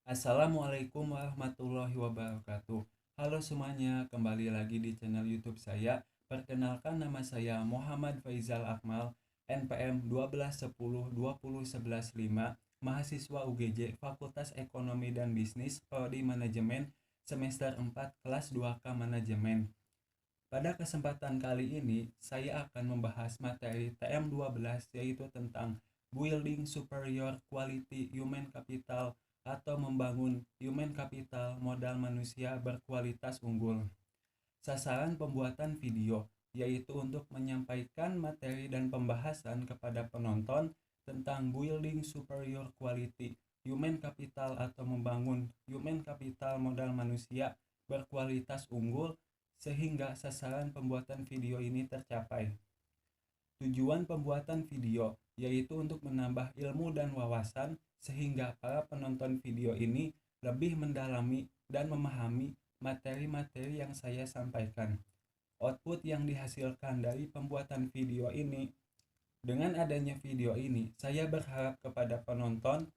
Assalamualaikum warahmatullahi wabarakatuh. Halo semuanya, kembali lagi di channel YouTube saya. Perkenalkan, nama saya Muhammad Faizal Akmal, NPM 1210201115, mahasiswa UGJ Fakultas Ekonomi dan Bisnis, Prodi Manajemen, semester 4, kelas 2K Manajemen. Pada kesempatan kali ini, saya akan membahas materi TM12, yaitu tentang Building Superior Quality Human Capital atau membangun human capital modal manusia berkualitas unggul. Sasaran pembuatan video yaitu untuk menyampaikan materi dan pembahasan kepada penonton tentang building superior quality human capital atau membangun human capital modal manusia berkualitas unggul sehingga sasaran pembuatan video ini tercapai. Tujuan pembuatan video yaitu untuk menambah ilmu dan wawasan sehingga para penonton video ini lebih mendalami dan memahami materi-materi yang saya sampaikan. Output yang dihasilkan dari pembuatan video ini, dengan adanya video ini, saya berharap kepada penonton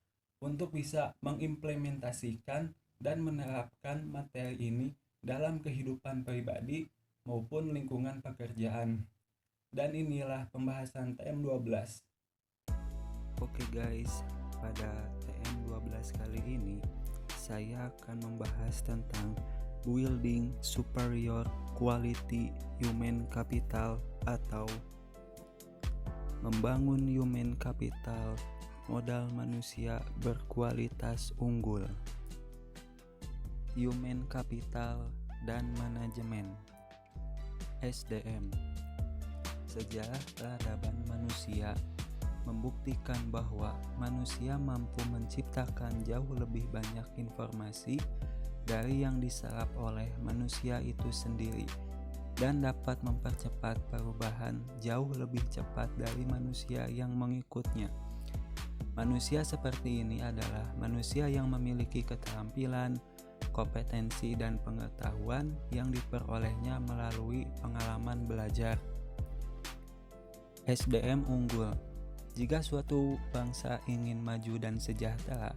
untuk bisa mengimplementasikan dan menerapkan materi ini dalam kehidupan pribadi maupun lingkungan pekerjaan. Dan inilah pembahasan TM12. Oke guys, pada TM12 kali ini saya akan membahas tentang Building Superior Quality Human Capital atau membangun human capital modal manusia berkualitas unggul. Human Capital dan Manajemen SDM. Sejarah peradaban manusia membuktikan bahwa manusia mampu menciptakan jauh lebih banyak informasi dari yang diserap oleh manusia itu sendiri dan dapat mempercepat perubahan jauh lebih cepat dari manusia yang mengikutnya. Manusia seperti ini adalah manusia yang memiliki keterampilan, kompetensi, dan pengetahuan yang diperolehnya melalui pengalaman belajar. SDM unggul. Jika suatu bangsa ingin maju dan sejahtera,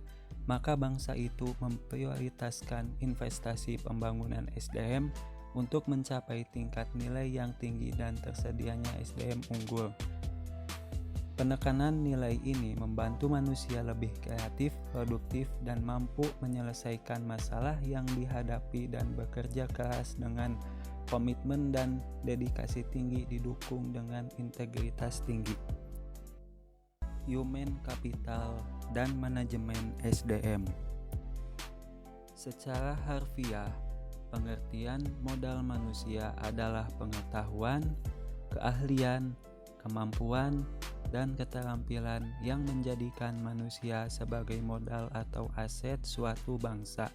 maka bangsa itu memprioritaskan investasi pembangunan SDM untuk mencapai tingkat nilai yang tinggi dan tersedianya SDM unggul. Penekanan nilai ini membantu manusia lebih kreatif, produktif, dan mampu menyelesaikan masalah yang dihadapi dan bekerja keras dengan komitmen dan dedikasi tinggi didukung dengan integritas tinggi. Human Capital dan Manajemen SDM. Secara harfiah, pengertian modal manusia adalah pengetahuan, keahlian, kemampuan, dan keterampilan yang menjadikan manusia sebagai modal atau aset suatu bangsa.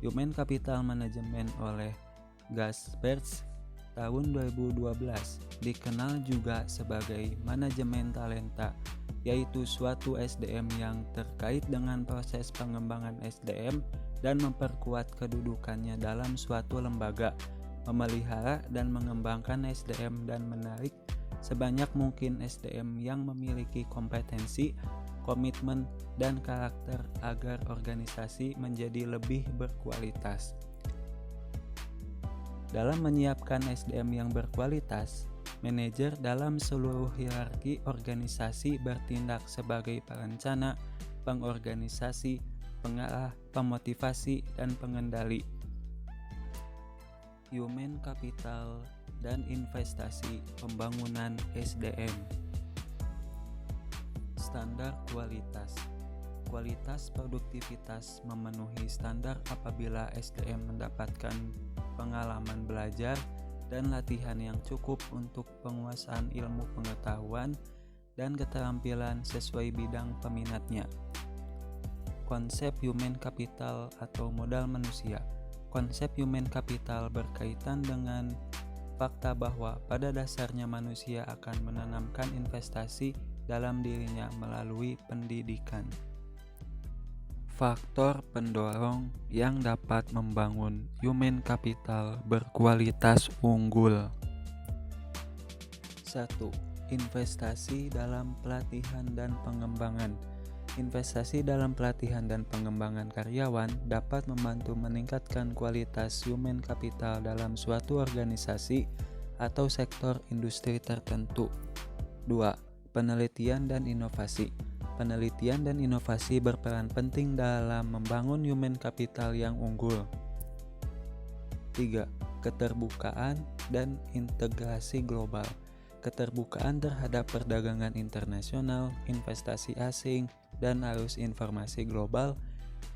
Human Capital Management oleh Gasperts tahun 2012 dikenal juga sebagai manajemen talenta, yaitu suatu SDM yang terkait dengan proses pengembangan SDM dan memperkuat kedudukannya dalam suatu lembaga, memelihara dan mengembangkan SDM dan menarik sebanyak mungkin SDM yang memiliki kompetensi, komitmen, dan karakter agar organisasi menjadi lebih berkualitas. Dalam menyiapkan SDM yang berkualitas, manajer dalam seluruh hierarki organisasi bertindak sebagai perencana, pengorganisasi, pengarah, pemotivasi, dan pengendali. Human Capital dan Investasi Pembangunan SDM. Standar kualitas. Kualitas produktivitas memenuhi standar apabila SDM mendapatkan pengalaman belajar dan latihan yang cukup untuk penguasaan ilmu pengetahuan dan keterampilan sesuai bidang peminatnya. Konsep human capital atau modal manusia. Konsep human capital berkaitan dengan fakta bahwa pada dasarnya manusia akan menanamkan investasi dalam dirinya melalui pendidikan. Faktor pendorong yang dapat membangun human capital berkualitas unggul. 1. Investasi dalam pelatihan dan pengembangan. Investasi dalam pelatihan dan pengembangan karyawan dapat membantu meningkatkan kualitas human capital dalam suatu organisasi atau sektor industri tertentu. 2. Penelitian dan inovasi. Penelitian dan inovasi berperan penting dalam membangun human capital yang unggul. 3. Keterbukaan dan integrasi global. Keterbukaan terhadap perdagangan internasional, investasi asing, dan arus informasi global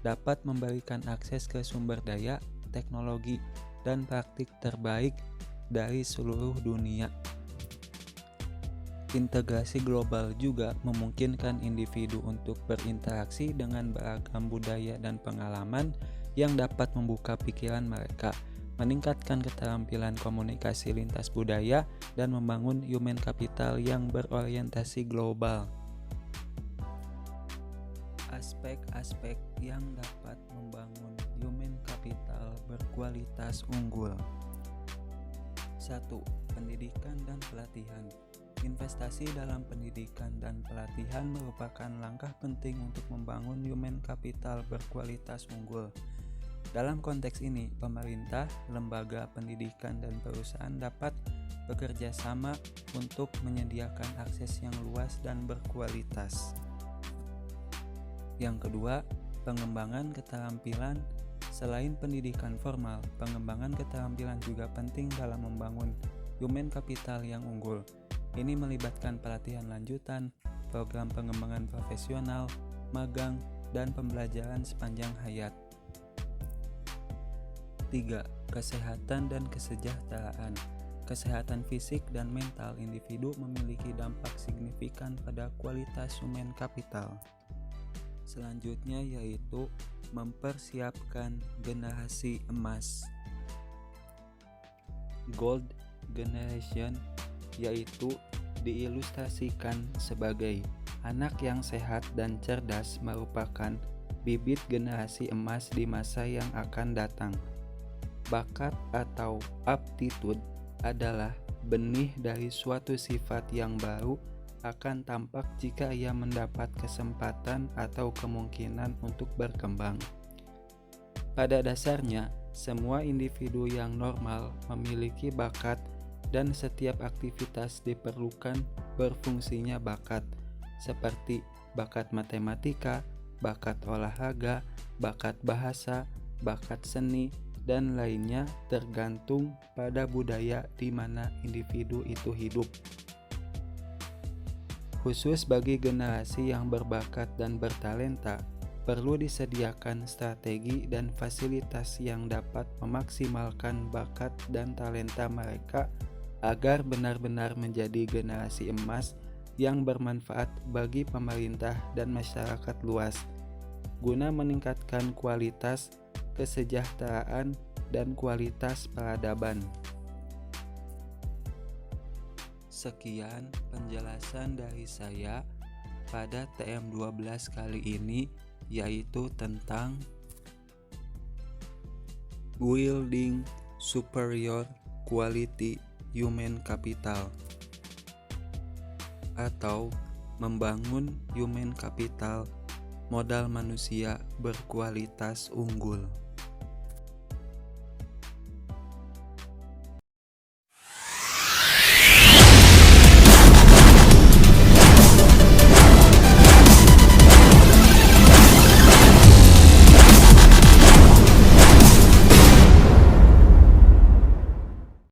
dapat memberikan akses ke sumber daya, teknologi, dan praktik terbaik dari seluruh dunia. Integrasi global juga memungkinkan individu untuk berinteraksi dengan beragam budaya dan pengalaman yang dapat membuka pikiran mereka, meningkatkan keterampilan komunikasi lintas budaya, dan membangun human capital yang berorientasi global. Aspek-aspek yang dapat membangun human capital berkualitas unggul. 1. Pendidikan dan pelatihan. Investasi dalam pendidikan dan pelatihan merupakan langkah penting untuk membangun human capital berkualitas unggul. Dalam konteks ini, pemerintah, lembaga pendidikan, dan perusahaan dapat bekerja sama untuk menyediakan akses yang luas dan berkualitas. Yang kedua, pengembangan keterampilan. Selain pendidikan formal, pengembangan keterampilan juga penting dalam membangun human capital yang unggul. Ini melibatkan pelatihan lanjutan, program pengembangan profesional, magang, dan pembelajaran sepanjang hayat. 3. Kesehatan dan kesejahteraan. Kesehatan fisik dan mental individu memiliki dampak signifikan pada kualitas human capital. Selanjutnya yaitu mempersiapkan generasi emas. Gold Generation yaitu diilustrasikan sebagai anak yang sehat dan cerdas merupakan bibit generasi emas di masa yang akan datang. Bakat atau aptitude adalah benih dari suatu sifat yang baru akan tampak jika ia mendapat kesempatan atau kemungkinan untuk berkembang. Pada dasarnya, semua individu yang normal memiliki bakat dan setiap aktivitas diperlukan berfungsinya bakat, seperti bakat matematika, bakat olahraga, bakat bahasa, bakat seni, dan lainnya tergantung pada budaya di mana individu itu hidup. Khusus bagi generasi yang berbakat dan bertalenta, perlu disediakan strategi dan fasilitas yang dapat memaksimalkan bakat dan talenta mereka agar benar-benar menjadi generasi emas yang bermanfaat bagi pemerintah dan masyarakat luas, guna meningkatkan kualitas kesejahteraan dan kualitas peradaban. Sekian penjelasan dari saya pada TM12 kali ini, yaitu tentang Building Superior Quality Human Capital atau membangun human capital modal manusia berkualitas unggul.